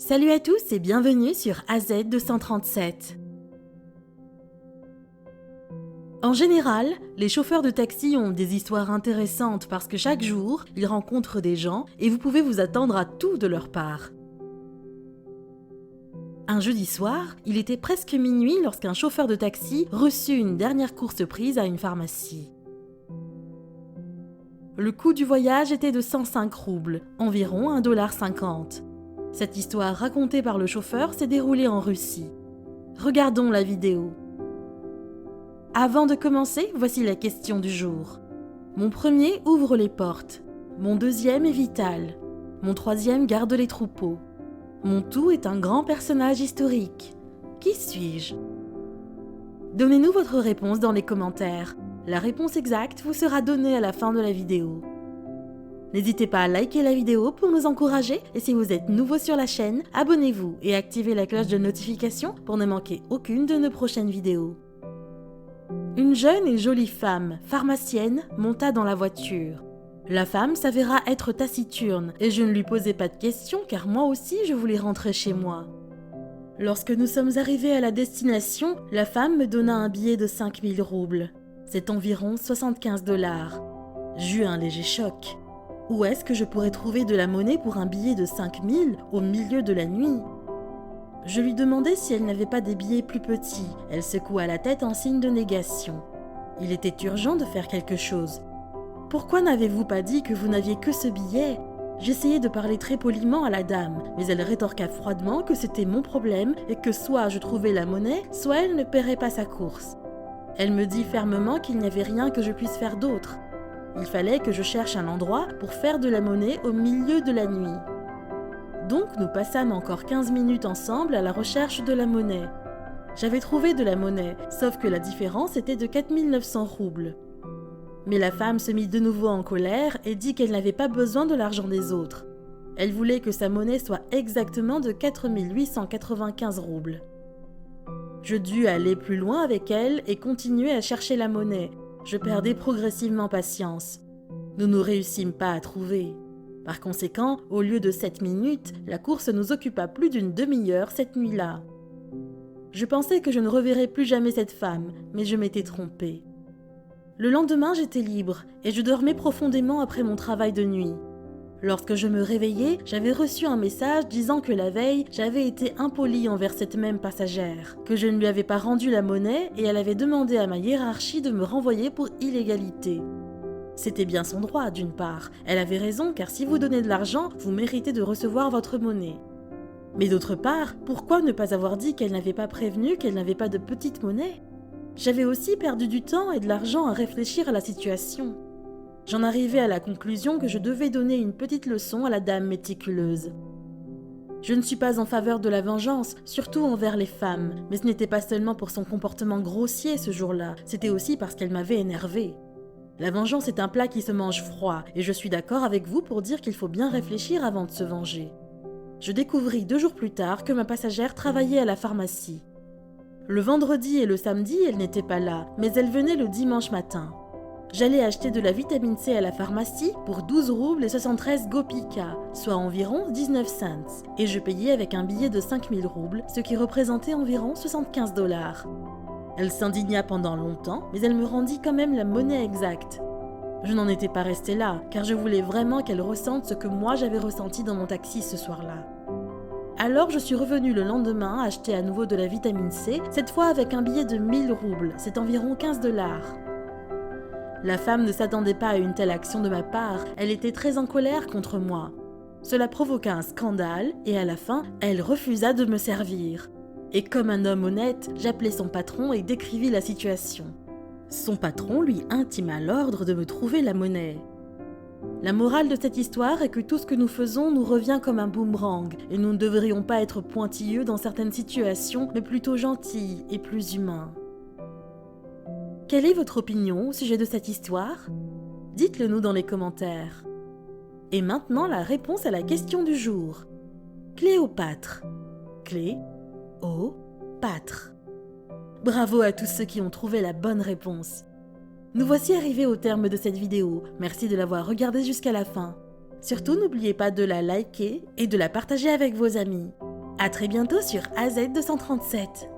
Salut à tous et bienvenue sur AZ237. En général, les chauffeurs de taxi ont des histoires intéressantes parce que chaque jour, ils rencontrent des gens et vous pouvez vous attendre à tout de leur part. Un jeudi soir, il était presque minuit lorsqu'un chauffeur de taxi reçut une dernière course prise à une pharmacie. Le coût du voyage était de 105 roubles, environ 1,50 $. Cette histoire racontée par le chauffeur s'est déroulée en Russie. Regardons la vidéo. Avant de commencer, voici la question du jour. Mon premier ouvre les portes. Mon deuxième est vital. Mon troisième garde les troupeaux. Mon tout est un grand personnage historique. Qui suis-je? Donnez-nous votre réponse dans les commentaires. La réponse exacte vous sera donnée à la fin de la vidéo. N'hésitez pas à liker la vidéo pour nous encourager et si vous êtes nouveau sur la chaîne, abonnez-vous et activez la cloche de notification pour ne manquer aucune de nos prochaines vidéos. Une jeune et jolie femme, pharmacienne, monta dans la voiture. La femme s'avéra être taciturne et je ne lui posais pas de questions car moi aussi je voulais rentrer chez moi. Lorsque nous sommes arrivés à la destination, la femme me donna un billet de 5000 roubles. C'est environ 75 $. J'eus un léger choc. Où est-ce que je pourrais trouver de la monnaie pour un billet de 5000 au milieu de la nuit? Je lui demandai si elle n'avait pas des billets plus petits. Elle secoua la tête en signe de négation. Il était urgent de faire quelque chose. « Pourquoi n'avez-vous pas dit que vous n'aviez que ce billet ?» J'essayai de parler très poliment à la dame, mais elle rétorqua froidement que c'était mon problème et que soit je trouvais la monnaie, soit elle ne paierait pas sa course. Elle me dit fermement qu'il n'y avait rien que je puisse faire d'autre. Il fallait que je cherche un endroit pour faire de la monnaie au milieu de la nuit. Donc nous passâmes encore 15 minutes ensemble à la recherche de la monnaie. J'avais trouvé de la monnaie, sauf que la différence était de 4900 roubles. Mais la femme se mit de nouveau en colère et dit qu'elle n'avait pas besoin de l'argent des autres. Elle voulait que sa monnaie soit exactement de 4895 roubles. Je dus aller plus loin avec elle et continuer à chercher la monnaie. Je perdais progressivement patience. Nous ne réussîmes pas à trouver. Par conséquent, au lieu de 7 minutes, la course nous occupa plus d'une demi-heure cette nuit-là. Je pensais que je ne reverrais plus jamais cette femme, mais je m'étais trompée. Le lendemain, j'étais libre et je dormais profondément après mon travail de nuit. Lorsque je me réveillai, j'avais reçu un message disant que la veille, j'avais été impolie envers cette même passagère, que je ne lui avais pas rendu la monnaie et elle avait demandé à ma hiérarchie de me renvoyer pour illégalité. C'était bien son droit, d'une part. Elle avait raison, car si vous donnez de l'argent, vous méritez de recevoir votre monnaie. Mais d'autre part, pourquoi ne pas avoir dit qu'elle n'avait pas prévenu qu'elle n'avait pas de petite monnaie? J'avais aussi perdu du temps et de l'argent à réfléchir à la situation. J'en arrivais à la conclusion que je devais donner une petite leçon à la dame méticuleuse. Je ne suis pas en faveur de la vengeance, surtout envers les femmes, mais ce n'était pas seulement pour son comportement grossier ce jour-là, c'était aussi parce qu'elle m'avait énervée. La vengeance est un plat qui se mange froid, et je suis d'accord avec vous pour dire qu'il faut bien réfléchir avant de se venger. Je découvris 2 jours plus tard que ma passagère travaillait à la pharmacie. Le vendredi et le samedi, elle n'était pas là, mais elle venait le dimanche matin. J'allais acheter de la vitamine C à la pharmacie pour 12 roubles et 73 gopika, soit environ 19 cents, et je payais avec un billet de 5000 roubles, ce qui représentait environ 75 $. Elle s'indigna pendant longtemps, mais elle me rendit quand même la monnaie exacte. Je n'en étais pas restée là, car je voulais vraiment qu'elle ressente ce que moi j'avais ressenti dans mon taxi ce soir-là. Alors je suis revenue le lendemain acheter à nouveau de la vitamine C, cette fois avec un billet de 1000 roubles, c'est environ 15 $. La femme ne s'attendait pas à une telle action de ma part, elle était très en colère contre moi. Cela provoqua un scandale et à la fin, elle refusa de me servir. Et comme un homme honnête, j'appelai son patron et décrivis la situation. Son patron lui intima l'ordre de me trouver la monnaie. La morale de cette histoire est que tout ce que nous faisons nous revient comme un boomerang et nous ne devrions pas être pointilleux dans certaines situations, mais plutôt gentils et plus humains. Quelle est votre opinion au sujet de cette histoire? Dites-le nous dans les commentaires. Et maintenant la réponse à la question du jour. Cléopâtre. Clé-o-pâtre. Bravo à tous ceux qui ont trouvé la bonne réponse. Nous voici arrivés au terme de cette vidéo. Merci de l'avoir regardée jusqu'à la fin. Surtout, n'oubliez pas de la liker et de la partager avec vos amis. À très bientôt sur AZ237.